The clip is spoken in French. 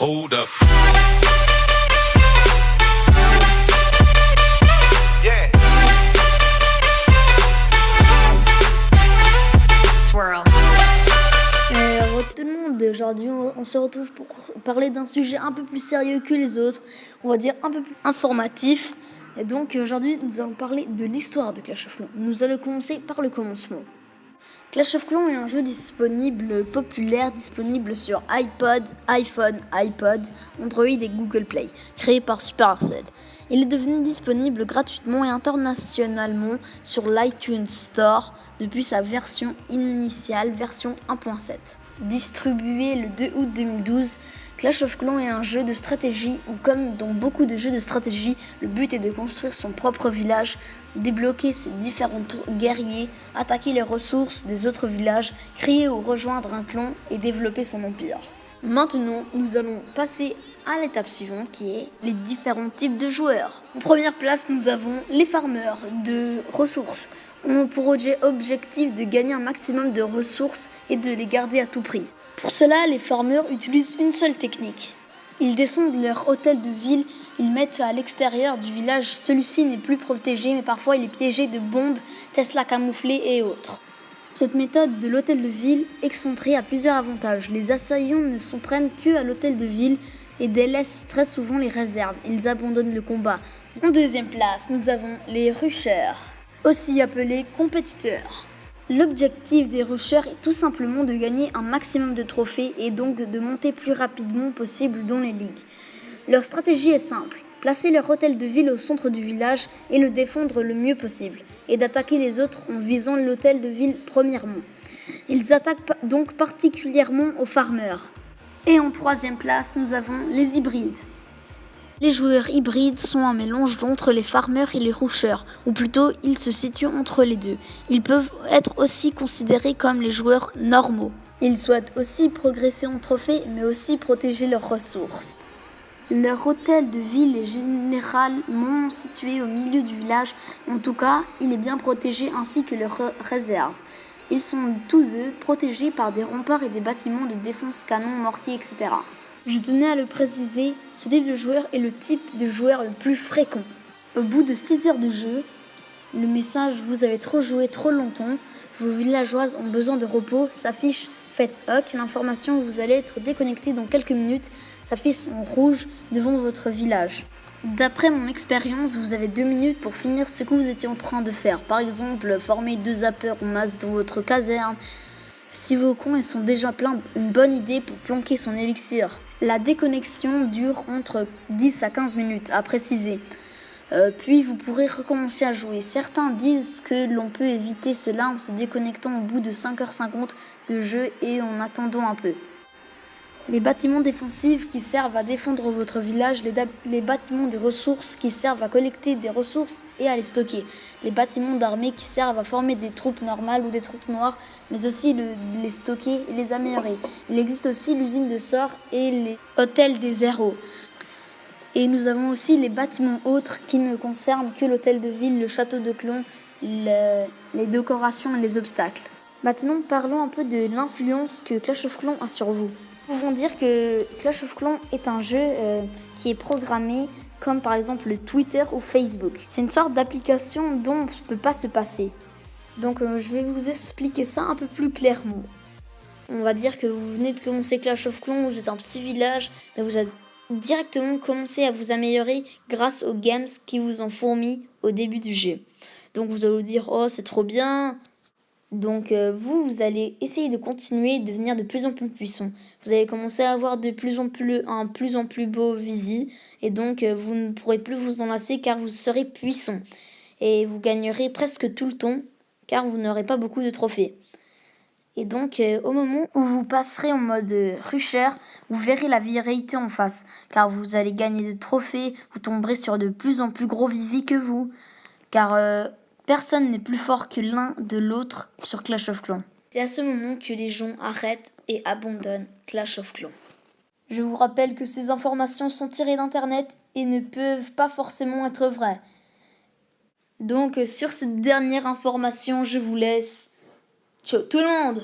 Hold up. Yeah. Swirl. Tout le monde, aujourd'hui on se retrouve pour parler d'un sujet un peu plus sérieux que les autres, on va dire un peu plus informatif. Et donc aujourd'hui nous allons parler de l'histoire de Clash of Clans. Nous allons commencer par le commencement. Clash of Clans est un jeu populaire, disponible sur iPod, iPhone, iPod, Android et Google Play, créé par Supercell. Il est devenu disponible gratuitement et internationalement sur l'iTunes Store depuis sa version initiale, version 1.7. Distribué le 2 août 2012, Clash of Clans est un jeu de stratégie où, comme dans beaucoup de jeux de stratégie, le but est de construire son propre village, débloquer ses différents guerriers, attaquer les ressources des autres villages, créer ou rejoindre un clan et développer son empire. Maintenant, nous allons passer à l'étape suivante qui est les différents types de joueurs. En première place, nous avons les farmers de ressources. On a pour objectif de gagner un maximum de ressources et de les garder à tout prix. Pour cela, les farmers utilisent une seule technique. Ils descendent leur hôtel de ville, ils mettent à l'extérieur du village. Celui-ci n'est plus protégé, mais parfois il est piégé de bombes, Tesla camouflées et autres. Cette méthode de l'hôtel de ville excentrée a plusieurs avantages. Les assaillants ne s'en prennent que à l'hôtel de ville et délaissent très souvent les réserves. Ils abandonnent le combat. En deuxième place, nous avons les rushers, aussi appelés compétiteurs. L'objectif des rushers est tout simplement de gagner un maximum de trophées et donc de monter plus rapidement possible dans les ligues. Leur stratégie est simple, placer leur hôtel de ville au centre du village et le défendre le mieux possible, et d'attaquer les autres en visant l'hôtel de ville premièrement. Ils attaquent donc particulièrement aux farmers. Et en troisième place, nous avons les hybrides. Les joueurs hybrides sont un mélange entre les farmers et les rushers, ou plutôt ils se situent entre les deux. Ils peuvent être aussi considérés comme les joueurs normaux. Ils souhaitent aussi progresser en trophée, mais aussi protéger leurs ressources. Leur hôtel de ville est généralement situé au milieu du village, en tout cas, il est bien protégé ainsi que leurs réserves. Ils sont tous deux protégés par des remparts et des bâtiments de défense, canons, mortiers, etc. Je tenais à le préciser, ce type de joueur est le type de joueur le plus fréquent. Au bout de 6 heures de jeu, le message « Vous avez trop joué trop longtemps, vos villageoises ont besoin de repos » s'affiche « Faites hoc ». L'information « Vous allez être déconnecté dans quelques minutes » s'affiche en rouge devant votre village. D'après mon expérience, vous avez 2 minutes pour finir ce que vous étiez en train de faire. Par exemple, former 2 zappers en masse dans votre caserne. Si vos coins sont déjà pleins, une bonne idée pour planquer son élixir. La déconnexion dure entre 10 à 15 minutes, à préciser. Puis vous pourrez recommencer à jouer. Certains disent que l'on peut éviter cela en se déconnectant au bout de 5h50 de jeu et en attendant un peu. Les bâtiments défensifs qui servent à défendre votre village, les bâtiments de ressources qui servent à collecter des ressources et à les stocker, les bâtiments d'armée qui servent à former des troupes normales ou des troupes noires, mais aussi les stocker et les améliorer. Il existe aussi l'usine de sorts et les hôtels des héros. Et nous avons aussi les bâtiments autres qui ne concernent que l'hôtel de ville, le château de clan, les décorations et les obstacles. Maintenant, parlons un peu de l'influence que Clash of Clans a sur vous. Nous pouvons dire que Clash of Clans est un jeu qui est programmé comme par exemple Twitter ou Facebook. C'est une sorte d'application dont on ne peut pas se passer. Donc je vais vous expliquer ça un peu plus clairement. On va dire que vous venez de commencer Clash of Clans, vous êtes un petit village, mais vous avez directement commencé à vous améliorer grâce aux games qui vous ont fourni au début du jeu. Donc vous allez vous dire « Oh, c'est trop bien !» Donc vous allez essayer de continuer et devenir de plus en plus puissant. Vous allez commencer à avoir un plus en plus beau Vivi. Et donc vous ne pourrez plus vous enlacer car vous serez puissant. Et vous gagnerez presque tout le temps car vous n'aurez pas beaucoup de trophées. Et donc au moment où vous passerez en mode rusher, vous verrez la vérité en face. Car vous allez gagner de trophées, vous tomberez sur de plus en plus gros Vivi que vous. Car personne n'est plus fort que l'un de l'autre sur Clash of Clans. C'est à ce moment que les gens arrêtent et abandonnent Clash of Clans. Je vous rappelle que ces informations sont tirées d'internet et ne peuvent pas forcément être vraies. Donc sur cette dernière information, je vous laisse. Ciao tout le monde!